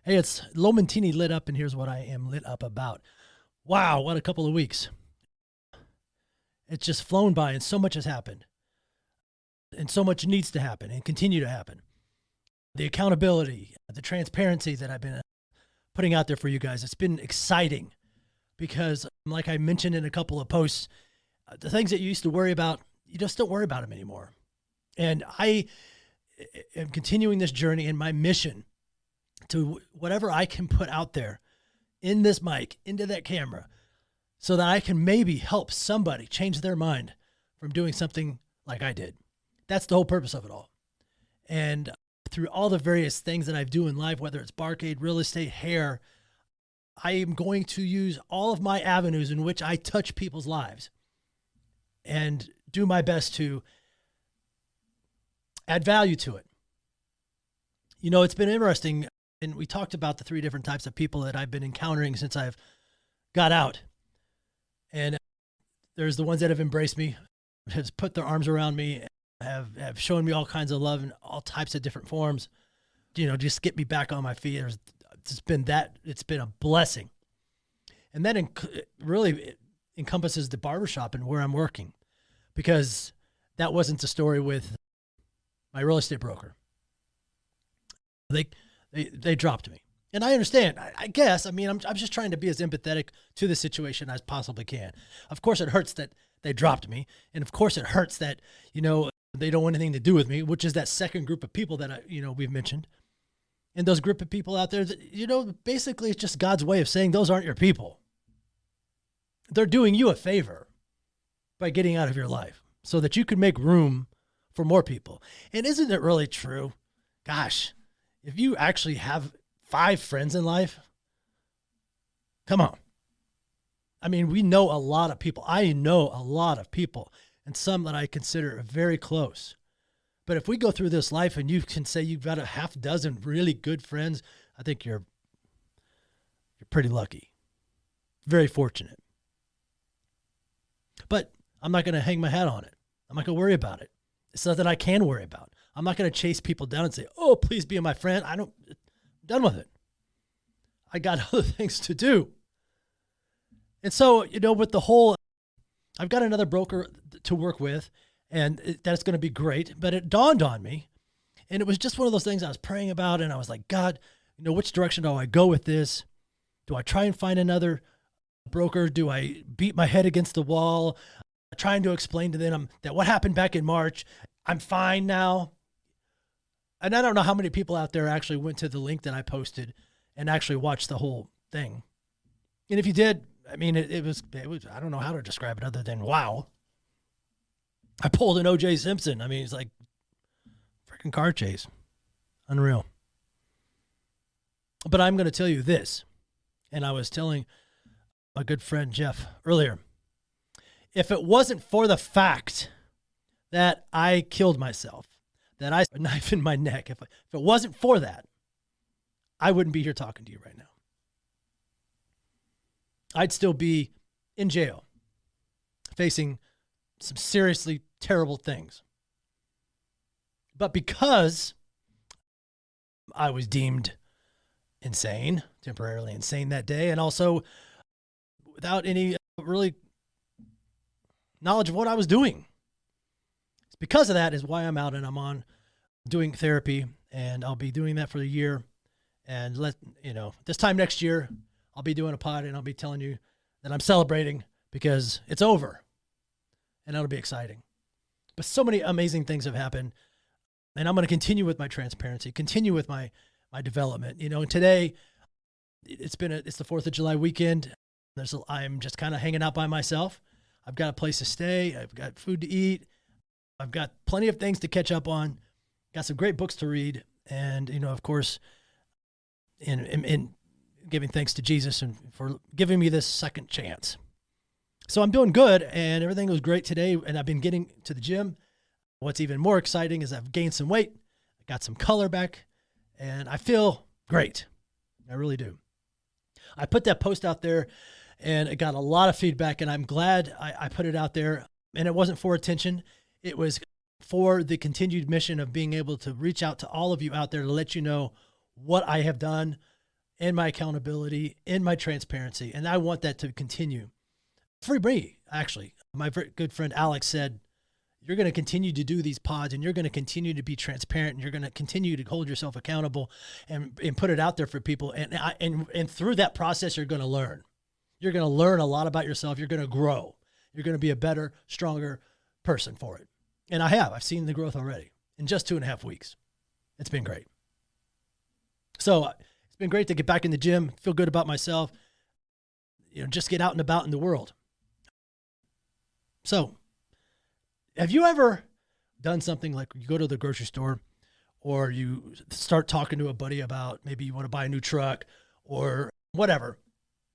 Hey, it's Lomentini lit up, and here's what I am lit up about. Wow, what a couple of weeks. It's just flown by, and so much has happened, and so much needs to happen and continue to happen. The accountability, the transparency that I've been putting out there for you guys, it's been exciting because, like I mentioned in a couple of posts, the things that you used to worry about, you just don't worry about them anymore. And I am continuing this journey in my mission to whatever I can put out there in this mic, into that camera, so that I can maybe help somebody change their mind from doing something like I did. That's the whole purpose of it all. And through all the various things that I do in life, whether it's barcade, real estate, hair, I am going to use all of my avenues in which I touch people's lives and do my best to add value to it. You know, it's been interesting. And we talked about the three different types of people that I've been encountering since I've got out. And there's the ones that have embraced me, have put their arms around me, have shown me all kinds of love in all types of different forms, you know, just get me back on my feet. It's been a blessing. And that really encompasses the barbershop and where I'm working, because that wasn't the story with my real estate broker. They dropped me. And I understand, I guess. I mean, I'm just trying to be as empathetic to the situation as possibly can. Of course, it hurts that they dropped me. And of course, it hurts that, you know, they don't want anything to do with me, which is that second group of people that, we've mentioned. And those group of people out there that, basically it's just God's way of saying those aren't your people. They're doing you a favor by getting out of your life so that you can make room for more people. And isn't it really true? Gosh, if you actually have 5 friends in life, come on. I mean, we know a lot of people. I know a lot of people, and some that I consider very close. But if we go through this life and you can say you've got a half dozen really good friends, I think you're pretty lucky. Very fortunate. But I'm not going to hang my hat on it. I'm not going to worry about it. It's nothing I can worry about. I'm not going to chase people down and say, oh, please be my friend. I'm done with it. I got other things to do. And so, with the whole, I've got another broker to work with, and that's going to be great. But it dawned on me, and it was just one of those things I was praying about. And I was like, God, which direction do I go with this? Do I try and find another broker? Do I beat my head against the wall, trying to explain to them that what happened back in March, I'm fine now? And I don't know how many people out there actually went to the link that I posted and actually watched the whole thing. And if you did, I mean, it was, I don't know how to describe it other than, wow. I pulled an O.J. Simpson. I mean, it's like freaking car chase. Unreal. But I'm going to tell you this, and I was telling my good friend Jeff earlier, if it wasn't for the fact that I killed myself, that I had a knife in my neck, if it wasn't for that, I wouldn't be here talking to you right now. I'd still be in jail, facing some seriously terrible things. But because I was deemed insane, temporarily insane that day, and also without any really knowledge of what I was doing, it's because of that is why I'm out and I'm on doing therapy, and I'll be doing that for a year. And this time next year, I'll be doing a pod and I'll be telling you that I'm celebrating because it's over, and that'll be exciting. But so many amazing things have happened, and I'm going to continue with my transparency, continue with my development. And today it's the 4th of July weekend. I'm just kind of hanging out by myself. I've got a place to stay. I've got food to eat. I've got plenty of things to catch up on. Got some great books to read. And, of course, in giving thanks to Jesus and for giving me this second chance. So I'm doing good, and everything was great today. And I've been getting to the gym. What's even more exciting is I've gained some weight. I got some color back, and I feel great. I really do. I put that post out there, and it got a lot of feedback, and I'm glad I put it out there. And it wasn't for attention. It was for the continued mission of being able to reach out to all of you out there to let you know what I have done, in my accountability, in my transparency. And I want that to continue. For me, actually, my very good friend Alex said, you're going to continue to do these pods and you're going to continue to be transparent and you're going to continue to hold yourself accountable and put it out there for people. And through that process, you're going to learn. You're going to learn a lot about yourself. You're going to grow. You're going to be a better, stronger person for it. And I've seen the growth already in just 2.5 weeks. It's been great. So it's been great to get back in the gym, feel good about myself, just get out and about in the world. So have you ever done something like you go to the grocery store or you start talking to a buddy about maybe you want to buy a new truck or whatever,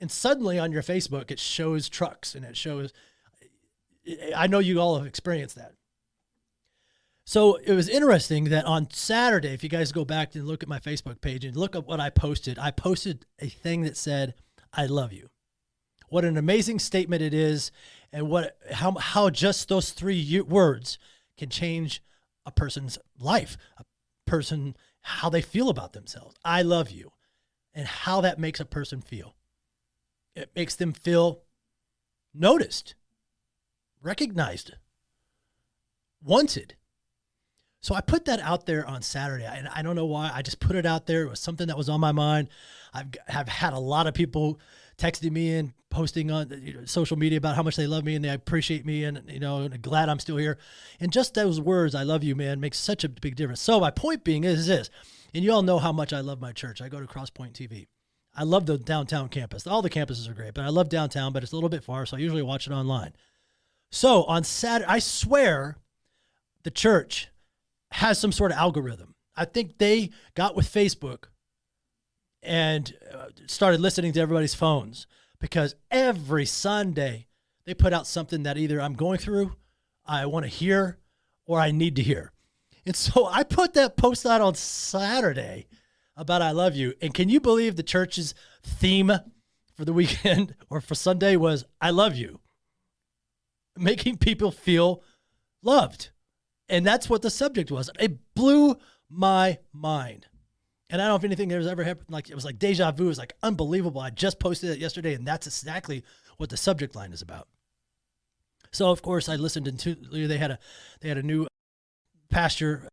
and suddenly on your Facebook, it shows trucks and it shows, I know you all have experienced that. So it was interesting that on Saturday, if you guys go back and look at my Facebook page and look at what I posted a thing that said, I love you. What an amazing statement it is. And how just those 3 words can change a person's life, a person, how they feel about themselves. I love you. And how that makes a person feel. It makes them feel noticed, recognized, wanted. So I put that out there on Saturday, and I don't know why. I just put it out there. It was something that was on my mind. I've had a lot of people texting me and posting on social media about how much they love me and they appreciate me and, and glad I'm still here. And just those words, I love you, man, makes such a big difference. So my point being is this, and you all know how much I love my church. I go to Crosspoint TV. I love the downtown campus. All the campuses are great, but I love downtown, but it's a little bit far, so I usually watch it online. So on Saturday, I swear the church has some sort of algorithm. I think they got with Facebook and started listening to everybody's phones because every Sunday they put out something that either I'm going through, I want to hear, or I need to hear. And so I put that post out on Saturday about I love you. And can you believe the church's theme for the weekend or for Sunday was I love you, making people feel loved. And that's what the subject was. It blew my mind. And I don't know if anything has ever happened. Like it was like deja vu. It was like unbelievable. I just posted it yesterday, and that's exactly what the subject line is about. So of course I listened to. They had a new pastor,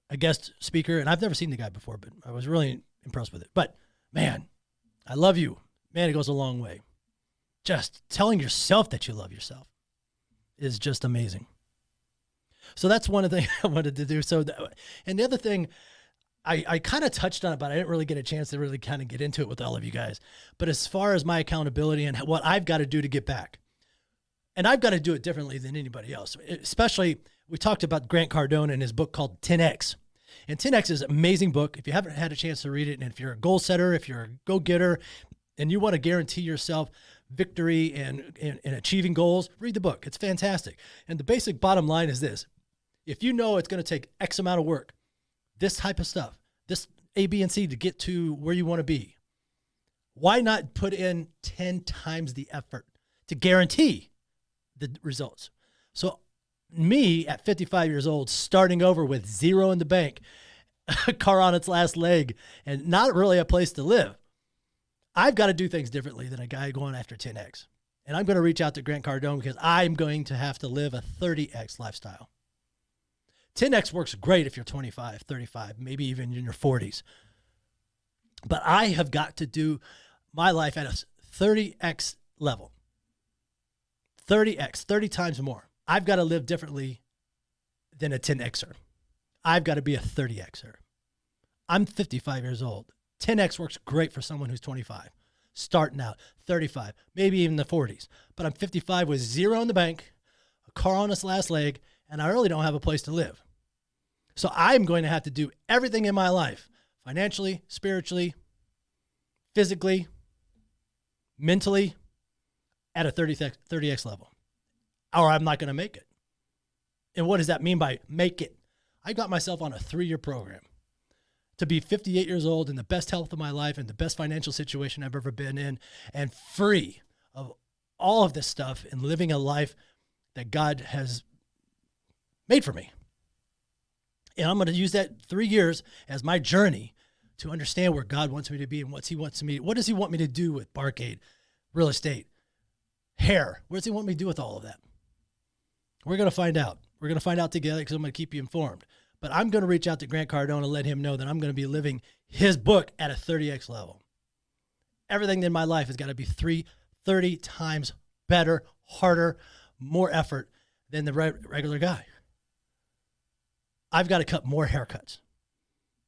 a guest speaker, and I've never seen the guy before, but I was really impressed with it. But man, I love you. Man, it goes a long way. Just telling yourself that you love yourself is just amazing. So that's one of the things I wanted to do. And the other thing, I kind of touched on it, but I didn't really get a chance to really kind of get into it with all of you guys. But as far as my accountability and what I've got to do to get back, and I've got to do it differently than anybody else. Especially, we talked about Grant Cardone and his book called 10X. And 10X is an amazing book. If you haven't had a chance to read it, and if you're a goal setter, if you're a go-getter, and you want to guarantee yourself victory and achieving goals, read the book. It's fantastic. And the basic bottom line is this. If you know it's going to take X amount of work, this type of stuff, this A, B, and C to get to where you want to be, why not put in 10 times the effort to guarantee the results? So me at 55 years old, starting over with zero in the bank, a car on its last leg, and not really a place to live, I've got to do things differently than a guy going after 10X. And I'm going to reach out to Grant Cardone because I'm going to have to live a 30X lifestyle. 10X works great if you're 25, 35, maybe even in your 40s. But I have got to do my life at a 30X level. 30X, 30 times more. I've got to live differently than a 10Xer. I've got to be a 30Xer. I'm 55 years old. 10X works great for someone who's 25, starting out, 35, maybe even the 40s. But I'm 55 with zero in the bank, a car on its last leg, and I really don't have a place to live. So I'm going to have to do everything in my life, financially, spiritually, physically, mentally, at a 30X level, or I'm not going to make it. And what does that mean by make it? I got myself on a 3-year program to be 58 years old in the best health of my life and the best financial situation I've ever been in and free of all of this stuff and living a life that God has made for me. And I'm going to use that 3 years as my journey to understand where God wants me to be and what does he want me to do with Barcade, real estate, hair? What does he want me to do with all of that? We're going to find out. We're going to find out together because I'm going to keep you informed. But I'm going to reach out to Grant Cardone and let him know that I'm going to be living his book at a 30x level. Everything in my life has got to be 30 times better, harder, more effort than the regular guy. I've got to cut more haircuts.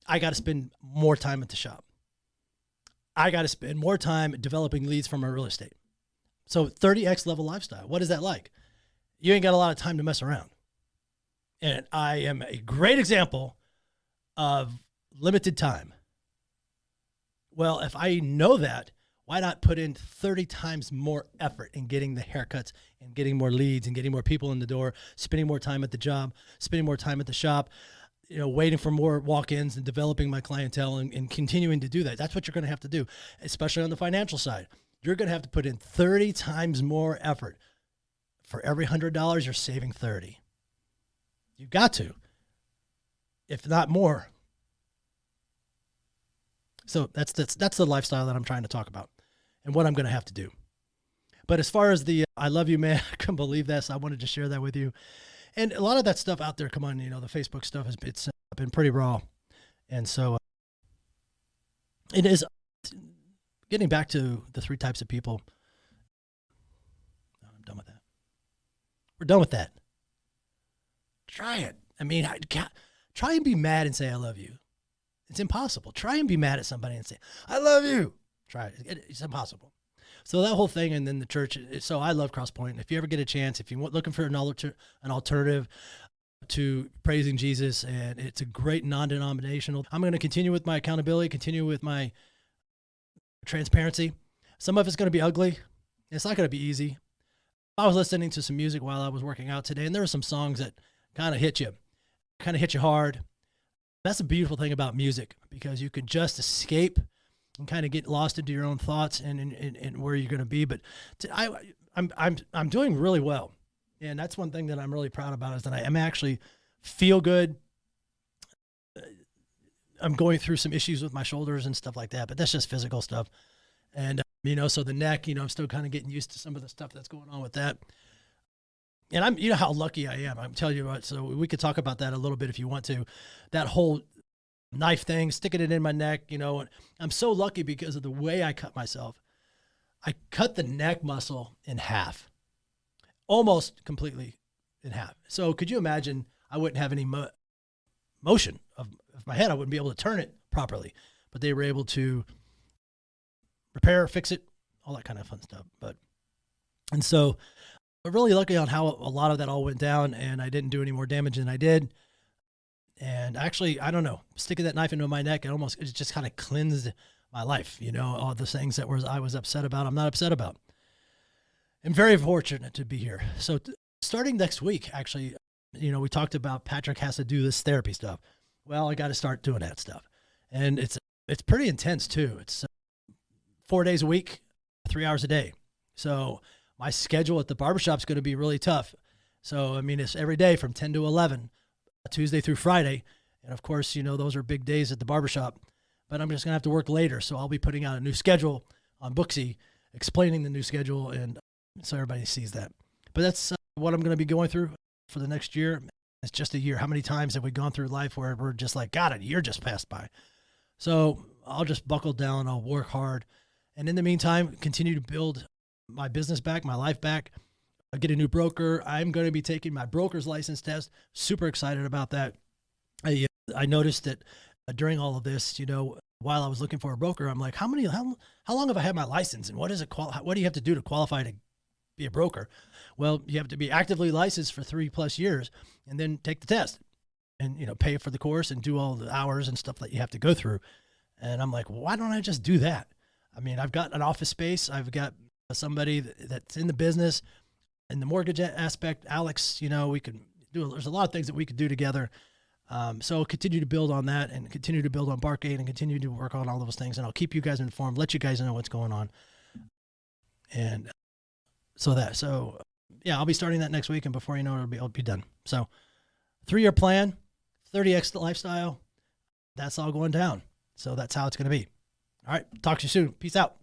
I got to spend more time at the shop. I got to spend more time developing leads from my real estate. So 30x level lifestyle. What is that like? You ain't got a lot of time to mess around. And I am a great example of limited time. Well, if I know that, why not put in 30 times more effort in getting the haircuts and getting more leads and getting more people in the door, spending more time at the job, spending more time at the shop, waiting for more walk-ins and developing my clientele and continuing to do that. That's what you're going to have to do, especially on the financial side. You're going to have to put in 30 times more effort. For every $100, you're saving 30. You've got to, if not more. So that's the lifestyle that I'm trying to talk about and what I'm going to have to do. But as far as the I love you, man, I couldn't believe this. I wanted to share that with you. And a lot of that stuff out there, come on, the Facebook stuff it's been pretty raw. And so it is getting back to the 3 types of people. I'm done with that. We're done with that. Try it. I mean, try and be mad and say, I love you. It's impossible. Try and be mad at somebody and say, I love you. Try it. It's impossible. So that whole thing, and then the church. So I love Crosspoint. If you ever get a chance, if you're looking for an alternative to praising Jesus, and it's a great non-denominational. I'm going to continue with my accountability, continue with my transparency. Some of it's going to be ugly. It's not going to be easy. I was listening to some music while I was working out today, and there were some songs that kind of hit you hard. That's the beautiful thing about music, because you can just escape and kind of get lost into your own thoughts and where you're going to be. But I'm doing really well, and that's one thing that I'm really proud about, is that I am actually feel good. I'm going through some issues with my shoulders and stuff like that, but that's just physical stuff. And so the neck, I'm still kind of getting used to some of the stuff that's going on with that. And I'm, how lucky I am. I'm telling you what, so we could talk about that a little bit if you want to. That whole knife thing, sticking it in my neck, I'm so lucky because of the way I cut myself. I cut the neck muscle in half, almost completely in half. So could you imagine I wouldn't have any motion of my head. I wouldn't be able to turn it properly, but they were able to repair, fix it, all that kind of fun stuff. And so I'm really lucky on how a lot of that all went down, and I didn't do any more damage than I did. And actually, I don't know, sticking that knife into my neck, it just kind of cleansed my life. All the things that I was upset about, I'm not upset about. I'm very fortunate to be here. So starting next week, actually, we talked about Patrick has to do this therapy stuff. Well, I got to start doing that stuff. And it's pretty intense too. It's 4 days a week, 3 hours a day. So my schedule at the barbershop is going to be really tough. So, it's every day from 10 to 11, Tuesday through Friday. And of course, those are big days at the barbershop, but I'm just going to have to work later. So I'll be putting out a new schedule on Booksy, explaining the new schedule, and so everybody sees that. But that's what I'm going to be going through for the next year. It's just a year. How many times have we gone through life where we're just like, God, a year just passed by. So I'll just buckle down. I'll work hard. And in the meantime, continue to build my business back, my life back. I get a new broker. I'm going to be taking my broker's license test. Super excited about that. I noticed that during all of this, while I was looking for a broker, I'm like, how long have I had my license, and what do you have to do to qualify to be a broker? Well, you have to be actively licensed for 3+ years, and then take the test, and pay for the course and do all the hours and stuff that you have to go through. And I'm like, why don't I just do that? I've got an office space. I've got somebody that's in the business. In the mortgage aspect, Alex, we could do, there's a lot of things that we could do together. So continue to build on that, and continue to build on Barcade, and continue to work on all those things. And I'll keep you guys informed, let you guys know what's going on. And yeah, I'll be starting that next week, and before you know it, it'll be done. So 3-year plan, 30x lifestyle, that's all going down. So that's how it's going to be. All right. Talk to you soon. Peace out.